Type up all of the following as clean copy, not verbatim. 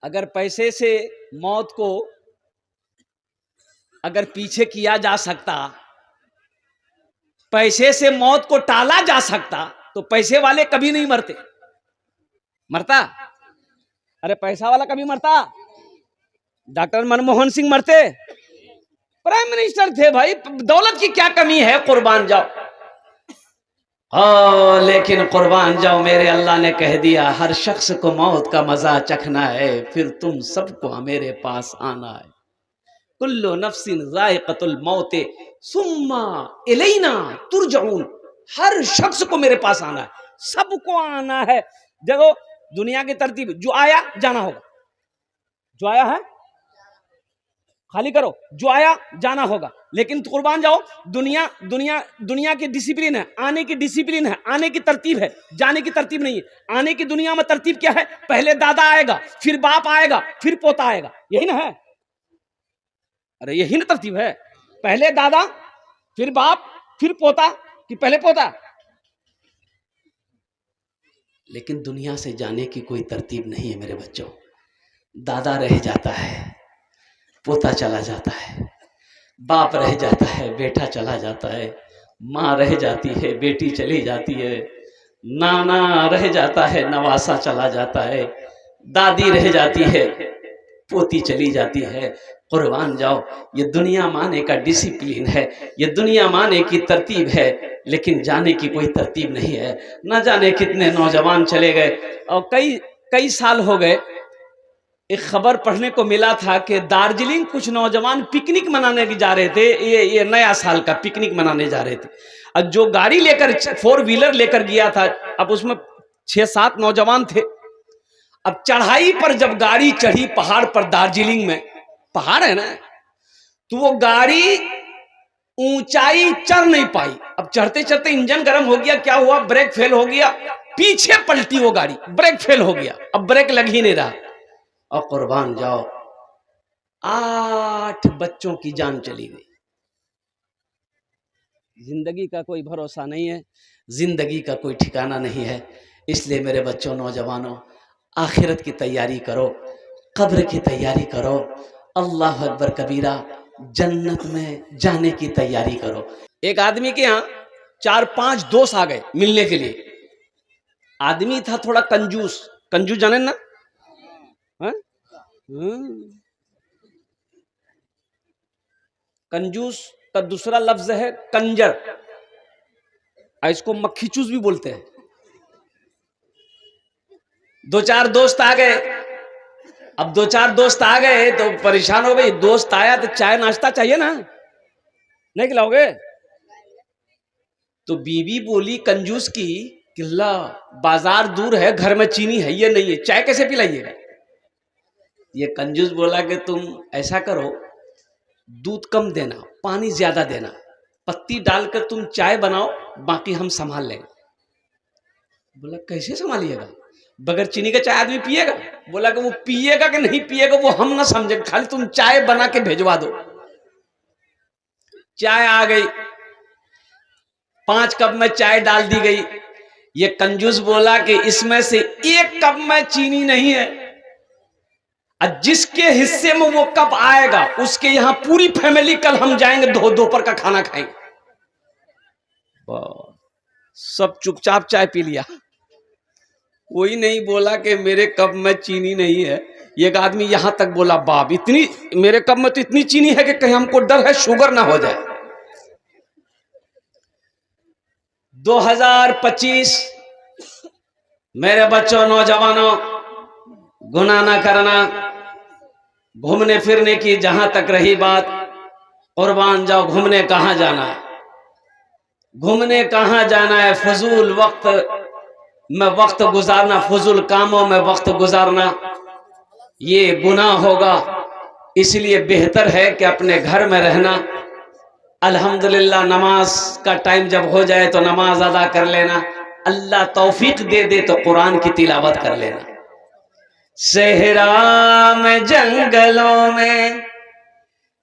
अगर पैसे से मौत को अगर पीछे किया जा सकता, पैसे से मौत को टाला जा सकता, तो पैसे वाले कभी नहीं मरते। मरता? अरे पैसा वाला कभी मरता? डॉक्टर मनमोहन सिंह मरते? प्राइम मिनिस्टर थे भाई, दौलत की क्या कमी है, कुर्बान जाओ। लेकिन कुर्बान जाओ, मेरे अल्लाह ने कह दिया हर शख्स को मौत का मजा चखना है, फिर तुम सबको मेरे पास आना है। कुल्लु नफ्सिन ज़ाइक़तुल मौत सुम्मा इलैना तुरजऊन। हर शख्स को मेरे पास आना है, सबको आना है। देखो दुनिया की तरतीब, जो आया जाना होगा, जो आया है खाली करो, जो आया जाना होगा। लेकिन कुर्बान जाओ, दुनिया की डिसिप्लिन है, आने की डिसिप्लिन है, आने की तरतीब है, जाने की तरतीब नहीं है। आने की दुनिया में तरतीब क्या है? पहले दादा आएगा, फिर बाप आएगा, फिर पोता आएगा, यही ना है? अरे यही ना तरतीब है, पहले दादा फिर बाप फिर पोता, कि पहले पोता? लेकिन दुनिया से जाने की कोई तरतीब नहीं है मेरे बच्चों। दादा रह जाता है, पोता चला जाता है, बाप रह जाता है, बेटा चला जाता है, माँ रह जाती है, बेटी चली जाती है, नाना रह जाता है, नवासा चला जाता है, दादी रह जाती है, पोती चली जाती है। कुर्बान जाओ, ये दुनिया माने का डिसिप्लिन है, ये दुनिया माने की तरतीब है, लेकिन जाने की कोई तरतीब नहीं है। न जाने कितने नौजवान चले गए, और कई साल हो गए। एक खबर पढ़ने को मिला था कि दार्जिलिंग कुछ नौजवान पिकनिक मनाने जा रहे थे, ये नया साल का पिकनिक मनाने जा रहे थे। और जो गाड़ी लेकर 4 व्हीलर लेकर गया था, अब उसमें 6-7 नौजवान थे। अब चढ़ाई पर जब गाड़ी चढ़ी पहाड़ पर, दार्जिलिंग में पहाड़ है ना, तो वो गाड़ी ऊंचाई चढ़ नहीं पाई। अब चढ़ते चढ़ते इंजन गर्म हो गया, क्या हुआ? ब्रेक फेल हो गया, पीछे पलटी वो गाड़ी, ब्रेक फेल हो गया, अब ब्रेक लग ही नहीं रहा। और कुर्बान जाओ, 8 बच्चों की जान चली गई। जिंदगी का कोई भरोसा नहीं है, जिंदगी का कोई ठिकाना नहीं है। इसलिए मेरे बच्चों, नौजवानों, आखिरत की तैयारी करो, कब्र की तैयारी करो, अल्लाह अकबर कबीरा, जन्नत में जाने की तैयारी करो। एक आदमी के यहाँ 4-5 दोस्त आ गए मिलने के लिए। आदमी था थोड़ा कंजूस, कंजूस जाने ना? कंजूस का दूसरा लफ्ज है कंजर, इसको मक्खी चूस भी बोलते हैं। 2-4 दोस्त आ गए। अब 2-4 दोस्त आ गए तो परेशान हो गए। दोस्त आया तो चाय नाश्ता चाहिए ना, नहीं खिलाओगे? तो बीवी बोली कंजूस की, किल्ला बाजार दूर है, घर में चीनी है ये नहीं है, चाय कैसे पिलाइएगा? ये कंजूस बोला कि तुम ऐसा करो, दूध कम देना, पानी ज्यादा देना, पत्ती डालकर तुम चाय बनाओ, बाकी हम संभाल लेंगे। बोला कैसे संभालिएगा? बगैर चीनी का चाय आदमी पिएगा? बोला कि वो पिएगा कि नहीं पिएगा वो हम ना समझे, खाली तुम चाय बना के भेजवा दो। चाय आ गई, 5 कप में चाय डाल दी गई। ये कंजूस बोला कि इसमें से 1 कप में चीनी नहीं है, और जिसके हिस्से में वो कप आएगा उसके यहां पूरी फैमिली कल हम जाएंगे, दोपहर का खाना खाएंगे। सब चुपचाप चाय पी लिया, कोई नहीं बोला कि मेरे कप में चीनी नहीं है। एक आदमी यहां तक बोला, बाप इतनी, मेरे कप में तो इतनी चीनी है कि कहीं हमको डर है शुगर ना हो जाए। 2025 मेरे बच्चों, नौजवानों, गुनाह ना करना। घूमने फिरने की जहां तक रही बात, कुर्बान जाओ, घूमने कहां जाना है? घूमने कहां जाना है? फजूल वक्त में वक्त गुजारना, फजूल कामों में वक्त गुजारना, ये गुनाह होगा। इसलिए बेहतर है कि अपने घर में रहना। अल्हम्दुलिल्लाह, नमाज का टाइम जब हो जाए तो नमाज अदा कर लेना। अल्लाह तौफीक दे दे तो कुरान की तिलावत कर लेना। सहरा में जंगलों में,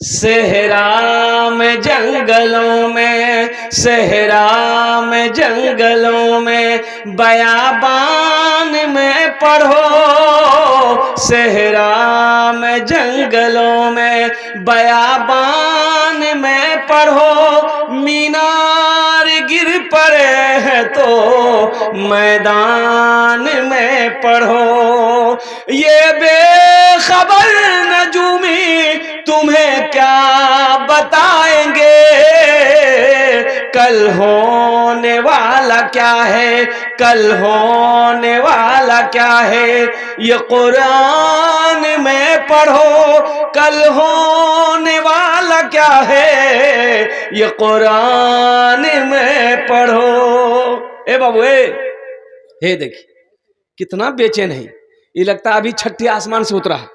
सहरा में जंगलों में, सहरा में जंगलों में, बयाबान में पढ़ो, सहरा में जंगलों में, बयाबान में पढ़ो, मीनार गिर पड़े हैं तो मैदान में पढ़ो। ये बेखबर नजूमी तुम्हें क्या बताएंगे, कल होने वाला क्या है, कल होने वाला क्या है। ये कुरान में पढ़ो, कल होने वाला क्या है, ये कुरान में पढ़ो। ए बाबू हे देखिए कितना बेचैन है, ये लगता अभी छठी आसमान से उतरा है।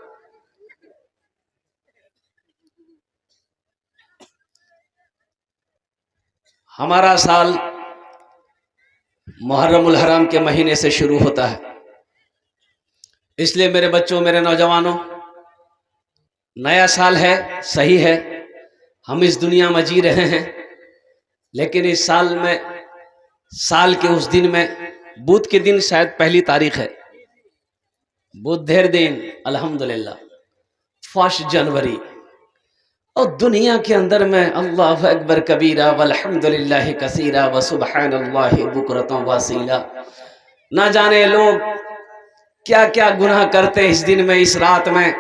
हमारा साल मुहर्रमुल हराम के महीने से शुरू होता है, इसलिए मेरे बच्चों, मेरे नौजवानों, नया साल है, सही है, हम इस दुनिया में जी रहे हैं, लेकिन इस साल में, साल के उस दिन में, बुध के दिन शायद पहली तारीख है, बुधेर दिन अल्हम्दुलिल्लाह 1 जनवरी, और दुनिया के अंदर में अल्लाह अकबर कबीरा वल्हम्दुलिल्लाह कसीरा व सुबहानल्लाहि बुकरतन वसीला। ना जाने लोग क्या क्या गुनाह करते हैं इस दिन में, इस रात में।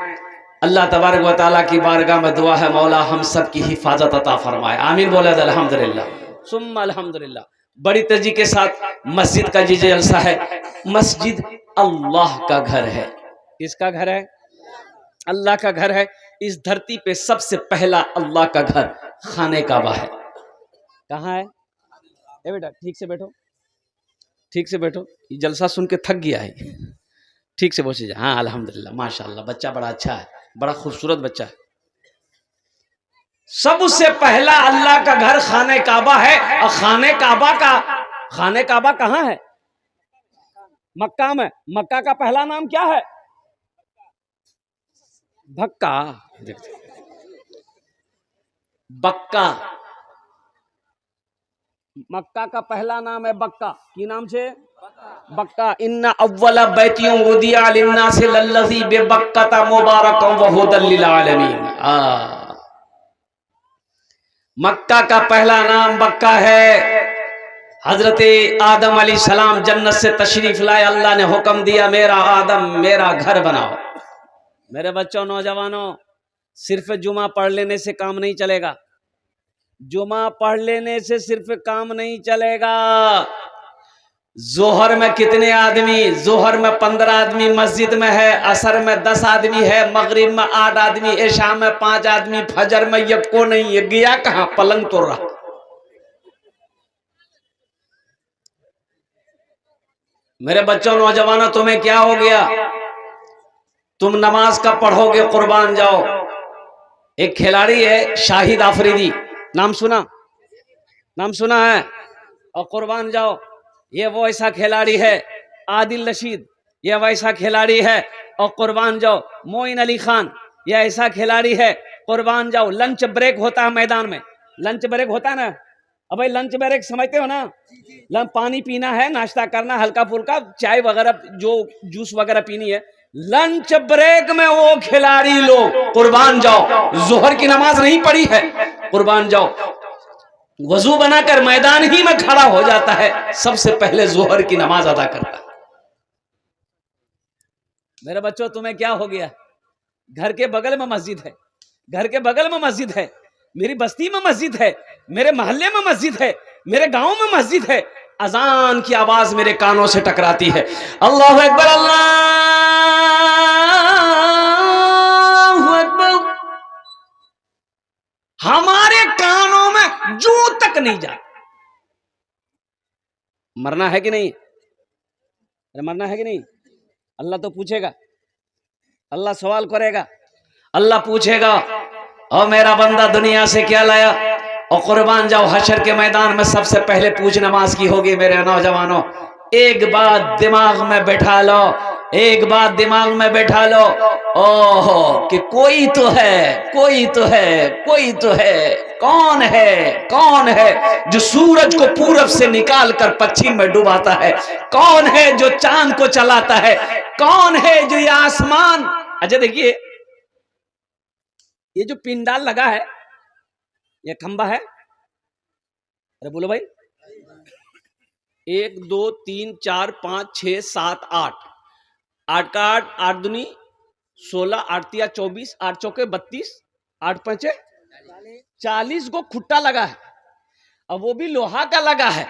अल्लाह तबारक व तआला की बारगाह में दुआ है, मौला हम सब की हिफाजत अता फरमाए, आमीन बोले अल्हम्दुलिल्लाह सुम्मा अल्हम्दुलिल्लाह। बड़ी तेजी के साथ मस्जिद का जी जलसा है। मस्जिद अल्लाह का घर है। किसका घर है? अल्लाह का घर है। इस धरती पे सबसे पहला अल्लाह का घर खाने काबा है। कहाँ है? ए बेटा ठीक से बैठो, ठीक से बैठो, ये जलसा सुन के थक गया है, ठीक से बोझे जा। हाँ अल्हम्दुलिल्लाह माशाल्लाह, बच्चा बड़ा अच्छा है, बड़ा खूबसूरत बच्चा है। सबसे पहला अल्लाह का घर खाने काबा है। और खाने काबा कहाँ है? मक्का में। मक्का का पहला नाम क्या है? भक्का। बक्का। मक्का का पहला नाम है बक्का। की नाम से? बक्का। इन्ना अव्वला बैतियों वुदिया लिन्नास लल्लज़ी बेबक्कता मुबारकम व हुदल लिल आलमीन। मक्का का पहला नाम बक्का है। हजरते आदम अलैहिस्सलाम जन्नत से तशरीफ लाए, अल्लाह ने हुक्म दिया, मेरा आदम मेरा घर बनाओ। मेरे बच्चों, नौजवानों, सिर्फ जुमा पढ़ लेने से काम नहीं चलेगा। जुमा पढ़ लेने से सिर्फ काम नहीं चलेगा। जोहर में कितने आदमी? जोहर में 15 आदमी मस्जिद में है, असर में 10 आदमी है, मगरिब में 8 आदमी, इशा में 5 आदमी, फजर में ये को नहीं। ये गया कहां? पलंग तोड़ रहा। मेरे बच्चों, नौजवानों, तुम्हें क्या हो गया? तुम नमाज कब पढ़ोगे? कुर्बान जाओ। एक खिलाड़ी है शाहिद आफरीदी, नाम सुना? नाम सुना है? और कुर्बान जाओ, ये वो ऐसा खिलाड़ी है। आदिल रशीद, ये वैसा खिलाड़ी है। और कुर्बान जाओ, मोइन अली खान, ये ऐसा खिलाड़ी है। कुर्बान जाओ। लंच ब्रेक होता है मैदान में, लंच ब्रेक होता है ना। अब भाई लंच ब्रेक समझते हो ना? पानी पीना है, नाश्ता करना, हल्का फुल्का चाय वगैरह, जो जूस वगैरह पीनी है। लंच ब्रेक में वो खिलाड़ी लोग, कुर्बान जाओ, जोहर की नमाज नहीं पढ़ी है, कुर्बान जाओ, वजू बनाकर मैदान ही में खड़ा हो जाता है, सबसे पहले जोहर की नमाज अदा करता है। मेरे बच्चों, तुम्हें क्या हो गया? घर के बगल में मस्जिद है, घर के बगल में मस्जिद है, मेरी बस्ती में मस्जिद है, मेरे मोहल्ले में मस्जिद है, मेरे गांव में मस्जिद है। अजान की आवाज मेरे कानों से टकराती है, अल्लाहु अकबर, अल्लाहु अकबर, हमारे कानों में जू तक नहीं जाता। मरना है कि नहीं? अरे मरना है कि नहीं? अल्लाह तो पूछेगा, अल्लाह सवाल करेगा, अल्लाह पूछेगा, और मेरा बंदा दुनिया से क्या लाया? और कुर्बान जाओ, हशर के मैदान में सबसे पहले पूछ नमाज की होगी। मेरे नौजवानों, एक बात दिमाग में बैठा लो, एक बात दिमाग में बैठा लो, ओहो, कि कोई तो है, कोई तो है, कोई तो है। कौन है? कौन है जो सूरज को पूरब से निकाल कर पश्चिम में डुबाता है? कौन है जो चांद को चलाता है? कौन है जो ये आसमान? अच्छा देखिए, ये जो पिंडाल लगा है, ये खंबा है। अरे बोलो भाई, 1 2 3 4 5 6 7 8, 8 का 8, 8 दूनी 16, 8 तिया 24, 8 चौके 32, 8 पंचे 40 को खुट्टा लगा है। अब वो भी लोहा का लगा है।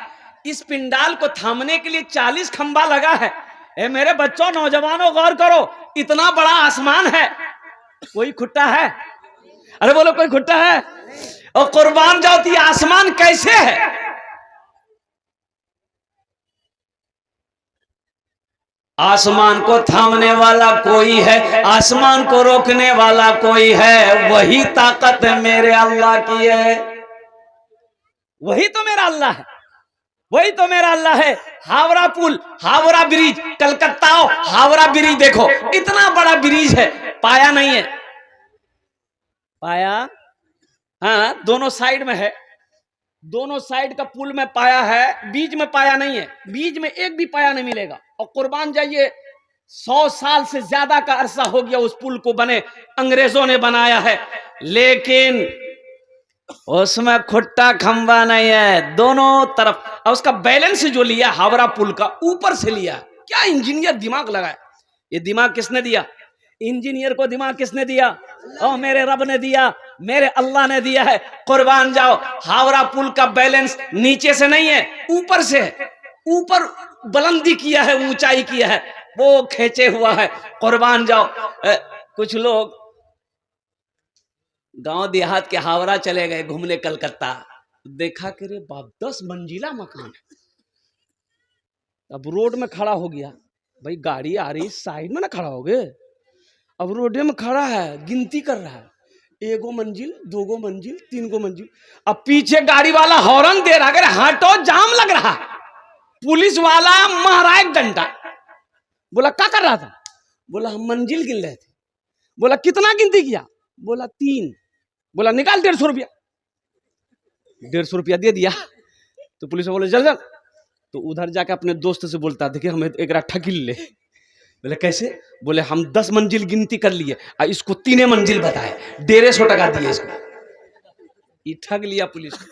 इस पिंडाल को थामने के लिए 40 खंबा लगा है। ए मेरे बच्चों, नौजवानों, गौर करो, इतना बड़ा आसमान है, कोई खुट्टा है? अरे बोलो, कोई खुट्टा है? और कुर्बान जाओ, तो आसमान कैसे है? आसमान को थामने वाला कोई है, आसमान को रोकने वाला कोई है। वही ताकत मेरे अल्लाह की है, वही तो मेरा अल्लाह है, वही तो मेरा अल्लाह है। हावड़ा पुल, हावड़ा ब्रिज, कलकत्ता हावड़ा ब्रिज देखो, इतना बड़ा ब्रिज है, पाया नहीं है। पाया, हाँ, दोनों साइड में है, दोनों साइड का पुल में पाया है, बीच में पाया नहीं है। बीच में एक भी पाया नहीं मिलेगा। और कुर्बान जाइए, 100 साल से ज्यादा का अरसा हो गया उस पुल को बने, अंग्रेजों ने बनाया है, लेकिन उसमें खुट्टा खंबा नहीं है दोनों तरफ। और उसका बैलेंस जो लिया हावड़ा पुल का, ऊपर से लिया। क्या इंजीनियर दिमाग लगाया! ये दिमाग किसने दिया? इंजीनियर को दिमाग किसने दिया? ओ मेरे रब ने दिया, मेरे अल्लाह ने दिया है। कुर्बान जाओ, हावड़ा पुल का बैलेंस नीचे से नहीं है, ऊपर से है। ऊपर बुलंदी किया है, ऊंचाई किया है, वो खींचे हुआ है। कुर्बान जाओ, कुछ लोग गांव देहात के हावड़ा चले गए घूमने कलकत्ता, देखा कि रे बाप 10 मंजिला मकान है। अब रोड में खड़ा हो गया, भाई गाड़ी आ रही, साइड में ना खड़ा हो गए। अब रोड में खड़ा है, गिनती कर रहा है, 1 मंजिल, 2 मंजिल, 3 मंजिल। अब पीछे गाड़ी वाला हॉर्न दे रहा है, हटो, जाम लग रहा। पुलिस वाला मारा एक डंडा। बोला क्या कर रहा था? बोला हम मंजिल गिन रहे थे। बोला कितना गिनती किया? बोला 3। बोला निकाल 150 रुपया। 150 रुपया दे दिया। तो पुलिस बोले चल चल। तो उधर जाके अपने दोस्त से बोलता, देखिए हमें एक राठा गिन ले। बोले कैसे? बोले हम 10 मंजिल गिनती कर लिए और इसको 3 मंजिल बताए, 150 टका दिए इसको। ये ठग लिया पुलिस को।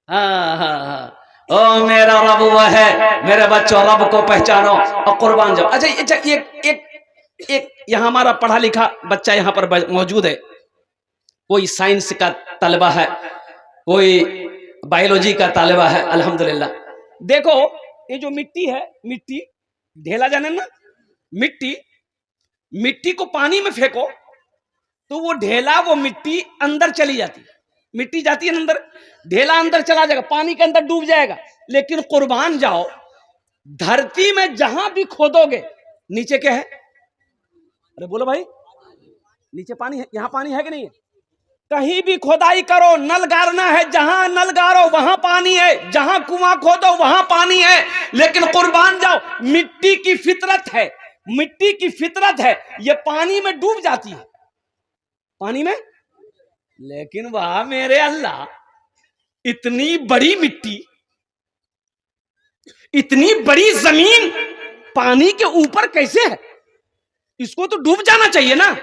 हाँ हाँ हाँ, ओ मेरा रब वो है। मेरे बच्चों, रब को पहचानो और कुर्बान जाओ। अच्छा, एक यहाँ हमारा पढ़ा लिखा बच्चा यहाँ पर मौजूद है। कोई साइंस का तलबा है, कोई बायोलॉजी का तालिबा है। अल्हम्दुलिल्लाह। देखो ये जो मिट्टी है, मिट्टी ढेला जाने ना, मिट्टी को पानी में फेंको तो वो ढेला, वो मिट्टी अंदर चली जाती है। मिट्टी जाती है अंदर, ढेला अंदर चला जाएगा, पानी के अंदर डूब जाएगा। लेकिन कुर्बान जाओ, धरती में जहां भी खोदोगे नीचे क्या है? अरे बोलो भाई, नीचे पानी है। यहां पानी है कि नहीं है? कहीं भी खोदाई करो, नल गाड़ना है, जहां नल गाड़ो वहां पानी है, जहां कुआं खोदो वहां पानी है। लेकिन कुर्बान जाओ, मिट्टी की फितरत है, मिट्टी की फितरत है, ये पानी में डूब जाती है, पानी में। लेकिन वाह मेरे अल्लाह, इतनी बड़ी मिट्टी, इतनी बड़ी जमीन पानी के ऊपर कैसे है? इसको तो डूब जाना चाहिए ना।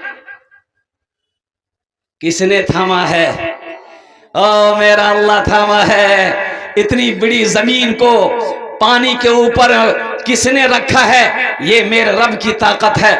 किसने थामा है? ओ मेरा अल्लाह थामा है। इतनी बड़ी जमीन को पानी के ऊपर किसने रखा है? ये मेरे रब की ताकत है।